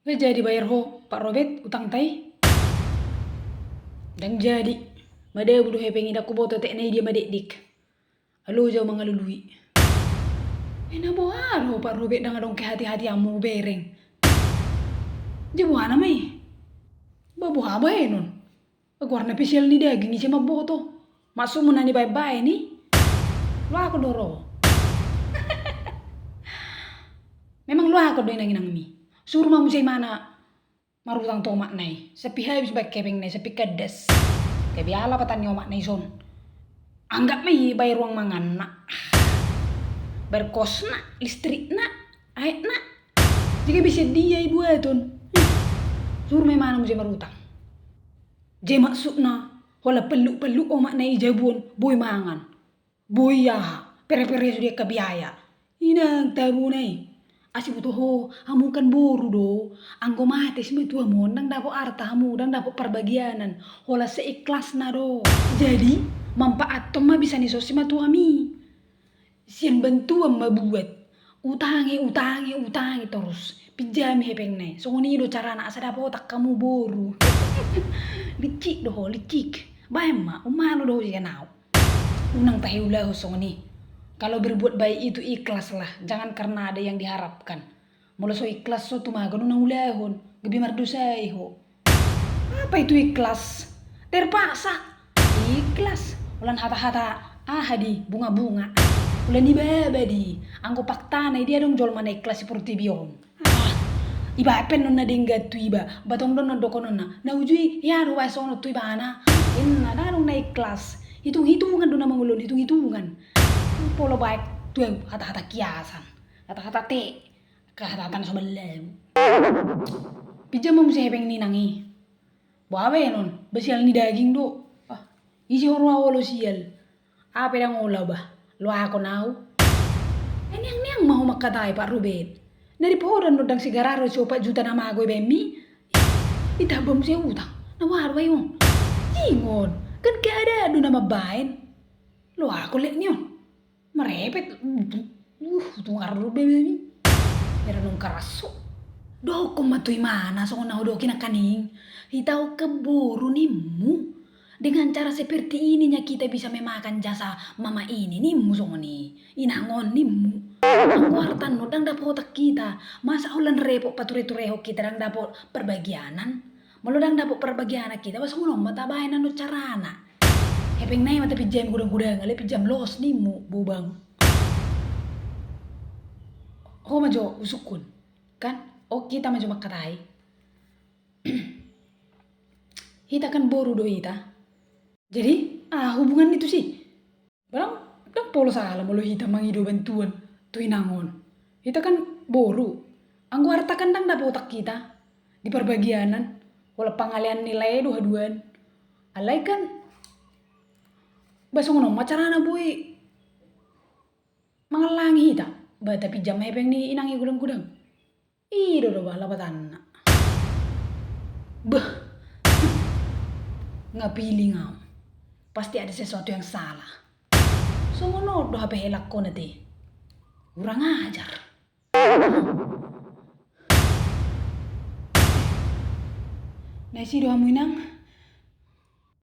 Nggak jadi bayar ho Pak Robert utang tai. Dan jadi made budu pengen aku boto tek nai dia madek. Halo jauh mangalului. Ena bohar ho Pak Robert dengan dong ke hati-hati amu bereng. Jabuana mai. Babu haba non. Aku warna spesial ni daging isi maboto. Masuk menani bye-bye nih. Lu aku doro. Memang lu aku doin nang mi. Suruh mamu say mana marutang tomak nai. Sepi habis bak kepeng nai sepi kedes. Kebiala patani omak nai son. Anggap mai bayar ruang mangan nak. Berkos nak, listrik nak, air nak. Jika bisa dia ibu atun. Suruh mai mana mu say marutang. Je maksudna wala peluk-peluk omak nai jabun boy mangan. Boy ya, pere-pere sudah kebiaya. Inang tamu nai. Asi butuh ho, hamu kan boru do. Anggo mati sih itu hamu, dang dapat arta hamu, dang dapat perbagianan. Hola seikhlas na do. Jadi manfaat to mah bisa nisosi mah tu ami. Sian bantuan mah buat. Utangi terus. Pijami hepeng nai. So ngoni do cara nak sada otak kamu boru. Licik doh, licik. Bayam mah, umalu doh jika nau. Unang tahi ulah so ngoni. Kalau berbuat baik itu ikhlas lah, jangan karena ada yang diharapkan. Mula so ikhlas so tumaga nunang ulahon, gabi mardosa iho. Apa itu ikhlas? Terpaksa. Ikhlas. Ulan hata-hata, hadi bunga-bunga. Ulan ibabadi, anggo paktana dia dong jol mana ikhlas seperti biong. Iba pen nonna dengga tu iba, batong don dokon nonna. Na ujui ya ruwa sono tu iba ana. Inna darong na ikhlas. Hitung-hitungan dona mangulun, hitung-hitungan. Polo baik tuh hata-hata kiasan, hata-hata te, hata-hata sebelah. Pijam mau saya pengen ninangi. Bawa non, besial ni daging do. Isi orang awal sial. Apa yang ngolah bah? Lo aku nau. Niang mau makatai Pak Robert. Dari pohon nodang sigararo coba juta nama aku bemi. Itabam saya utang. Nawar bayong. Ingon, kan gak ada nama bain. Lo aku liat nyon. Merepet, tungar dulu bebe. Era nung karaso. Doko matui mana so na dokin kaning. Hitau keburu nimu. Dengan cara seperti ini kita bisa memakan jasa mama ini nimu so ni. Inangon nimu. Ang wartan no dang dapat otak kita. Masa ulan repot pature-tureho kita dang dapat perbagianan. Malu dang dapat perbagianan kita. Bas ngono matabayan no carana. Hepeng nai mata pijam gudang-gudang, ale pijam los nimu bubang. Ho majo usukun, kan? Oh kita majo makatai. Hita kan boru do hita. Jadi, hubungan itu sih. Barang polo salah mulu hita mangido bantuan tu inangon. Hita kan boru. Anggo harta kan dang dapat otak kita di perbagianan. Wala pangalian nilai dua-duaan. Alai kan basa ngono macarana boy mangalangi hita ba tapi jam hepeng ni inangi gudang-gudang ido do bah labatan bah ngapili ngau pasti ada sesuatu yang salah so ngono do hape helak ko nate kurang ajar nasi do hamu inang